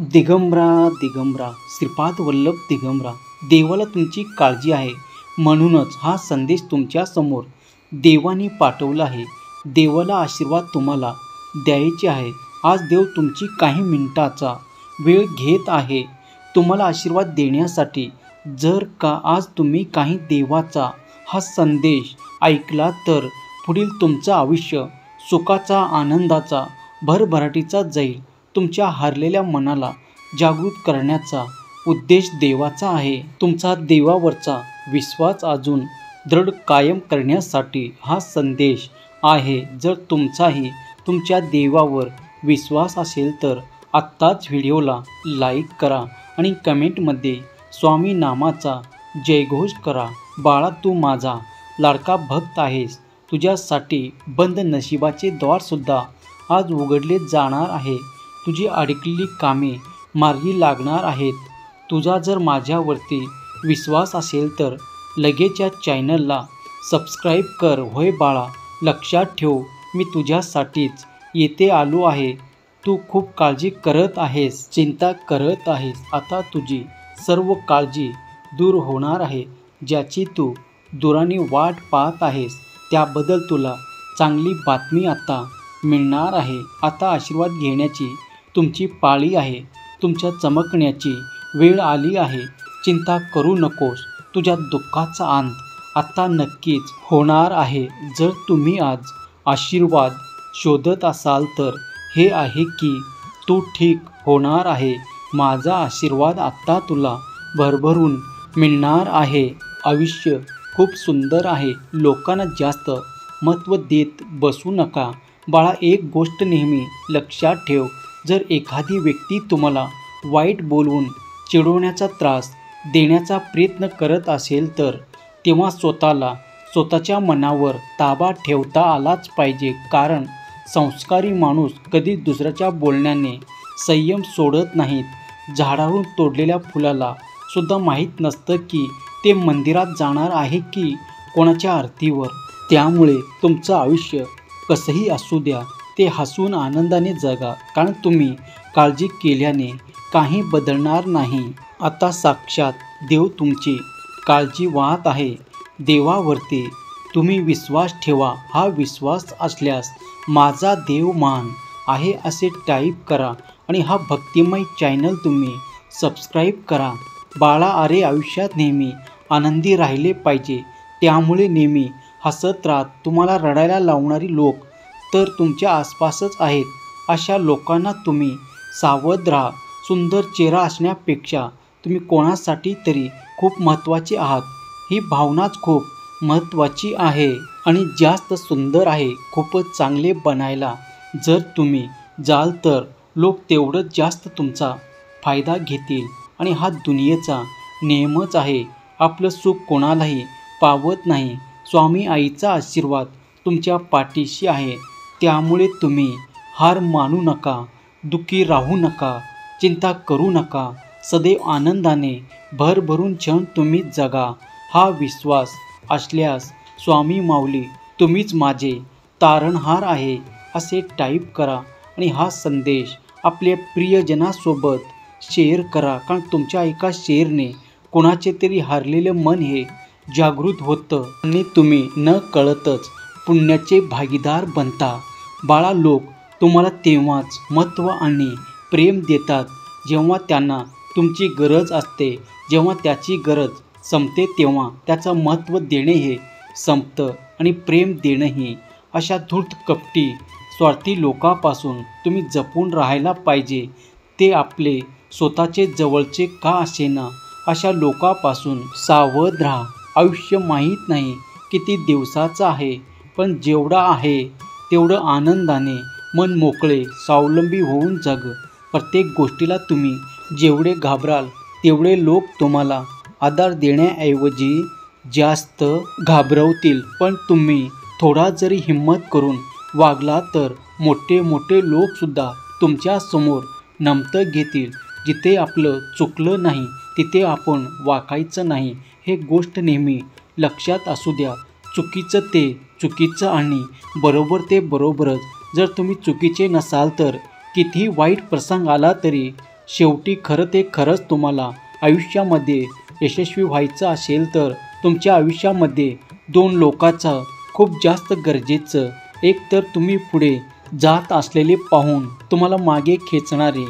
दिगंबरा दिगंबरा श्रीपाद वल्लभ दिगंबरा, देवाला तुमची काळजी आहे म्हणूनच हा संदेश तुमच्या समोर देवाने पाठवला आहे। देवाला आशीर्वाद तुम्हाला द्यायचे आहे। आज देव तुमची काही मिनिटाचा वेळ घेत आहे तुम्हाला आशीर्वाद देण्यासाठी। जर का आज तुम्ही काही देवाचा हा संदेश ऐकला तर पुढील तुमचं आयुष्य सुखाचा, आनंदाचा, भरभराटीचा जाईल। तुमच्या हरलेल्या मनाला जागृत करण्याचा उद्देश देवाचा आहे। तुमचा देवावरचा विश्वास अजून दृढ कायम करण्यासाठी हा संदेश आहे। जर तुमचाही तुमच्या देवावर विश्वास असेल तर आत्ताच व्हिडिओला लाईक करा आणि कमेंटमध्ये स्वामी नामाचा जयघोष करा। बाळा, तू माझा लाडका भक्त आहेस। तुझ्यासाठी बंद नशिबाचे द्वारसुद्धा आज उघडले जाणार आहे। तुझी अडकलेली कामे मार्गी लागणार आहेत। तुझा जर माझ्यावरती विश्वास असेल तर लगेच या चॅनलला सबस्क्राईब कर। होय बाळा, लक्षात ठेव, मी तुझ्यासाठीच येथे आलो आहे। तू खूप काळजी करत आहेस, चिंता करत आहेस। आता तुझी सर्व काळजी दूर होणार आहे। ज्याची तू दुराने वाट पाहत आहेस त्याबद्दल तुला चांगली बातमी आता मिळणार आहे। आता आशीर्वाद घेण्याची तुमची पाळी आहे। तुमच्या चमकण्याची वेळ आली आहे। चिंता करू नकोस, तुझ्या दुःखाचा अंत आता नक्कीच होणार आहे। जर तुम्ही आज आशीर्वाद शोधत असाल तर हे आहे की तू ठीक होणार आहे। माझा आशीर्वाद आता तुला भरभरून मिळणार आहे। आयुष्य खूप सुंदर आहे। लोकांना जास्त महत्त्व देत बसू नका। बाळा, एक गोष्ट नेहमी लक्षात ठेव, जर एखादी व्यक्ती तुम्हाला वाईट बोलवून चिडवण्याचा त्रास देण्याचा प्रयत्न करत असेल तर तेव्हा स्वतःच्या मनावर ताबा ठेवता आलाच पाहिजे। कारण संस्कारी माणूस कधी दुसऱ्याच्या बोलण्याने संयम सोडत नाहीत। झाडावरून तोडलेल्या फुलाला सुद्धा माहीत नसतं की ते मंदिरात जाणार आहे की कोणाच्या आरतीवर। त्यामुळे तुमचं आयुष्य कसंही असू द्या, ते हसून आनंदाने जगा, कारण तुम्ही काळजी केल्याने काही बदलणार नाही। आता साक्षात देव तुमची काळजी वाहत आहे। देवावरती तुम्ही विश्वास ठेवा। हा विश्वास असल्यास माझा देव महान आहे असे टाईप करा आणि हा भक्तिमय चॅनल तुम्ही सबस्क्राईब करा। बाळा, अरे आयुष्यात नेहमी आनंदी राहिले पाहिजे, त्यामुळे नेहमी हसत राहा। तुम्हाला रडायला लावणारी लोक तर तुमच्या आसपासच आहेत। अशा लोकांना तुम्ही सावध राहा। सुंदर चेहरा असण्यापेक्षा तुम्ही कोणासाठी तरी खूप महत्त्वाचे आहात, ही भावनाच खूप महत्त्वाची आहे आणि जास्त सुंदर आहे। खूपच चांगले बनायला जर तुम्ही जाल तर लोक तेवढंच जास्त तुमचा फायदा घेतील आणि हा दुनियेचा नियमच आहे। आपलं सुख कोणालाही पावत नाही। स्वामी आईचा आशीर्वाद तुमच्या पाठीशी आहे, त्यामुळे तुम्ही हार मानू नका, दुःखी राहू नका, चिंता करू नका। सदैव आनंदाने भरभरून क्षण तुम्ही जगा। हा विश्वास असल्यास स्वामी माऊली तुम्हीच माझे तारणहार आहे असे टाईप करा आणि हा संदेश आपल्या प्रियजनासोबत शेअर करा। कारण तुमच्या एका शेअरने कोणाचे तरी हरलेले मन हे जागृत होतं आणि तुम्ही न कळतच पुण्याचे भागीदार बनता। बाळा, लोक तुम्हाला तेव्हाच महत्त्व आणि प्रेम देतात जेव्हा त्यांना तुमची गरज असते। जेव्हा त्याची गरज संपते तेव्हा त्याचं महत्त्व देणे हे संपतं आणि प्रेम देणंही। अशा धूर्त, कपटी, स्वार्थी लोकांपासून तुम्ही जपून राहायला पाहिजे। ते आपले स्वतःचे जवळचे का असेना, अशा लोकांपासून सावध राहा। आयुष्य माहीत नाही किती दिवसाचं आहे, पण जेवढा आहे तेवढं आनंदाने, मन मोकळे, स्वावलंबी होऊन जग। प्रत्येक गोष्टीला तुम्ही जेवढे घाबराल तेवढे लोक तुम्हाला आधार देण्याऐवजी जास्त घाबरवतील। पण तुम्ही थोडा जरी हिंमत करून वागला तर मोठे मोठे लोकसुद्धा तुमच्यासमोर नमतं घेतील। जिथे आपलं चुकलं नाही तिथे आपण वाकायचं नाही, हे गोष्ट नेहमी लक्षात असू द्या। चुकीचं ते चुकीचं आणि बरोबर ते बरोबरच। जर तुम्ही चुकीचे नसाल तर कितीही वाईट प्रसंग आला तरी शेवटी खरंच तुम्हाला आयुष्यामध्ये यशस्वी व्हायचं असेल तर तुमच्या आयुष्यामध्ये दोन लोकांचं खूप जास्त गरजेचं, एक तर तुम्ही पुढे जात असलेले पाहून तुम्हाला मागे खेचणारे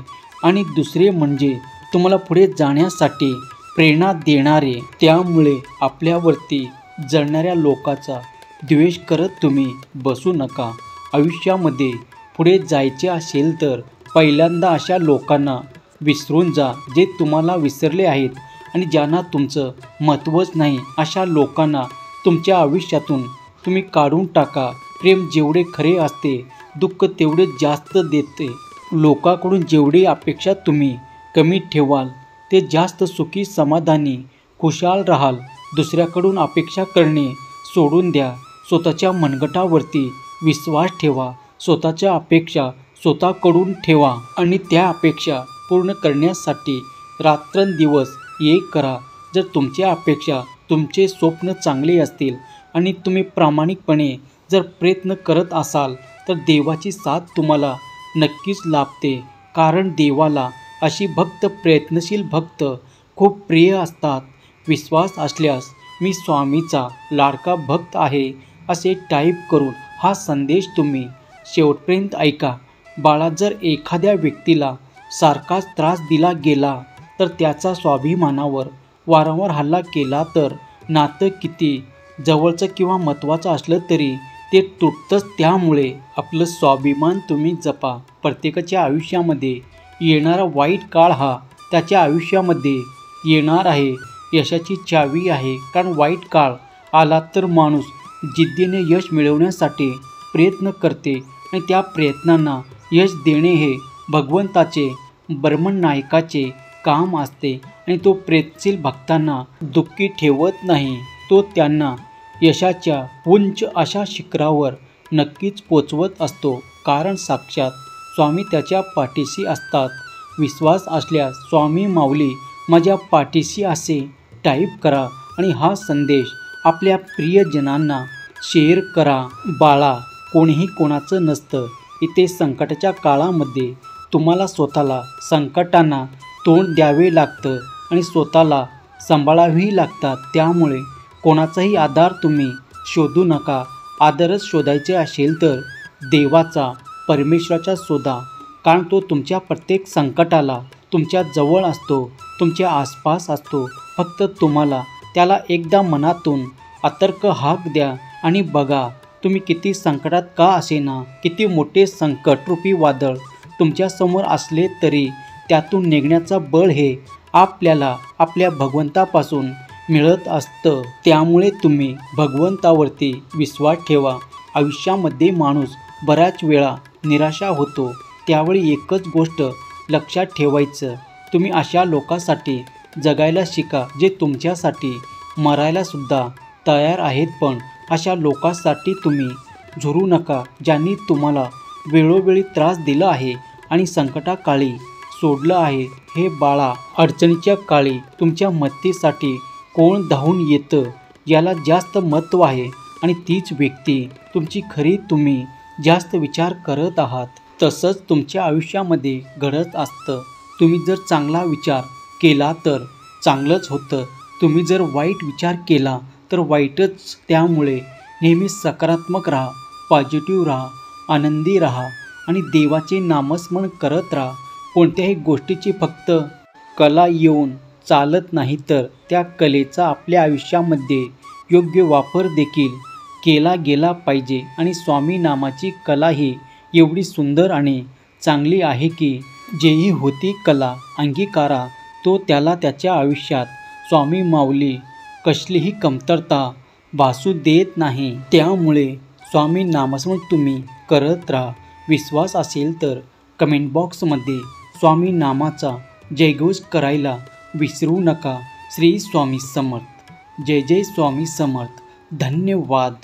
आणि दुसरे म्हणजे तुम्हाला पुढे जाण्यासाठी प्रेरणा देणारे. त्यामुळे आपल्यावरती जळणाऱ्या लोकांचा द्वेष करत तुम्ही बसू नका. आयुष्यामध्ये पुढे जायचे असेल तर पहिल्यांदा अशा लोकांना विसरून जा जे तुम्हाला विसरले आहेत आणि ज्यांना तुमचं महत्त्वच नाही. अशा लोकांना तुमच्या आयुष्यातून तुम्ही काढून टाका. प्रेम जेवढे खरे असते दुःख तेवढे जास्त देते. लोकांकडून जेवढी अपेक्षा तुम्ही कमी ठेवाल ते जास्त सुखी समाधानी खुशाल राहाल. दुसऱ्याकडून अपेक्षा करणे सोडून द्या. स्वतःच्या मनगटावरती विश्वास ठेवा. स्वतःच्या अपेक्षा स्वतःकडून ठेवा आणि त्या अपेक्षा पूर्ण करण्यासाठी रात्रंदिवस एक करा. जर तुमच्या अपेक्षा तुमचे स्वप्न चांगले असतील आणि तुम्ही प्रामाणिकपणे जर प्रयत्न करत असाल तर देवाची साथ तुम्हाला नक्कीच लाभते. कारण देवाला अशी प्रयत्नशील भक्त खूप प्रिय असतात. विश्वास असल्यास मी स्वामीचा लाडका भक्त आहे असे टाईप करून हा संदेश तुम्ही शेवटपर्यंत ऐका. बाळा, जर एखाद्या व्यक्तीला सारखाच त्रास दिला गेला तर त्याचा स्वाभिमानावर वारंवार हल्ला केला तर नातं किती जवळचं किंवा महत्त्वाचं असलं तरी ते तुटतंच. त्यामुळे आपलं स्वाभिमान तुम्ही जपा. प्रत्येकाच्या आयुष्यामध्ये येणारा वाईट काळ हा त्याच्या आयुष्यामध्ये येणार आहे यशाची चावी आहे. कारण वाईट काळ आला तर माणूस जिद्दीने यश मिळवण्यासाठी प्रयत्न करते आणि त्या प्रयत्नांना यश देणे हे भगवंताचे ब्रह्मनायकाचे काम असते आणि तो प्रयत्नशील भक्तांना दुःखी ठेवत नाही. तो त्यांना यशाच्या उंच अशा शिखरावर नक्कीच पोचवत असतो. कारण साक्षात स्वामी त्याच्या पाठीशी असतात. विश्वास असल्यास स्वामी माऊली माझ्या पाठीशी असे टाईप करा आणि हा संदेश आपल्या प्रियजनांना शेअर करा. बाळा, कोणीही कोणाचं नसतं. इथे संकटाच्या काळामध्ये तुम्हाला स्वतःला संकटांना तोंड द्यावे लागतं आणि स्वतःला सांभाळावी लागतात. त्यामुळे कोणाचाही आधार तुम्ही शोधू नका. आधारच शोधायचे असेल तर देवाचा, परमेश्वराचा शोधा. कारण तो तुमच्या प्रत्येक संकटाला तुमच्या जवळ असतो, तुमच्या आसपास असतो. फक्त तुम्हाला त्याला एकदा मनातून अतर्क हाक द्या आणि बघा तुम्ही किती संकटात का असेना, किती मोठे संकटरूपी वादळ तुमच्यासमोर असले तरी त्यातून निघण्याचं बळ हे आपल्याला आपल्या भगवंतापासून मिळत असतं. त्यामुळे तुम्ही भगवंतावरती विश्वास ठेवा. आयुष्यामध्ये माणूस बऱ्याच वेळा निराशा होतो. त्यावेळी एकच गोष्ट लक्षात ठेवायचं, तुम्ही अशा लोकांसाठी जगायला शिका जे तुमच्यासाठी मरायलासुद्धा तयार आहेत. पण अशा लोकांसाठी तुम्ही झुरू नका ज्यांनी तुम्हाला वेळोवेळी त्रास दिला आहे आणि संकटाकाळी सोडलं आहे. हे बाळा, अडचणीच्या काळी तुमच्या मदतीसाठी कोण धावून येतं याला जास्त महत्त्व आहे आणि तीच व्यक्ती तुमची खरी तुम्ही जास्त विचार करत आहात. तसंच तुमच्या आयुष्यामध्ये घडत असतं. तुम्ही जर चांगला विचार केला तर चांगलंच होतं. तुम्ही जर वाईट विचार केला तर वाईटच. त्यामुळे नेहमी सकारात्मक राहा, पॉझिटिव्ह राहा, आनंदी राहा आणि देवाचे नामस्मरण करत राहा. कोणत्याही गोष्टीची फक्त कला येऊन चालत नाही तर त्या कलेचा आपल्या आयुष्यामध्ये योग्य वापर देखील केला गेला पाहिजे. आणि स्वामी नामाची कला ही एवढी सुंदर आणि चांगली आहे की जेही होती कला अंगीकारा तो त्याला त्याच्या आयुष्यात स्वामी माऊली कसलीही कमतरता भासू देत नाही. त्यामुळे स्वामी नामस्मरण तुम्ही करत राहा. विश्वास असेल तर कमेंट बॉक्समध्ये स्वामी नामाचा जयघोष करायला विसरू नका. श्री स्वामी समर्थ. जय जय स्वामी समर्थ. धन्यवाद.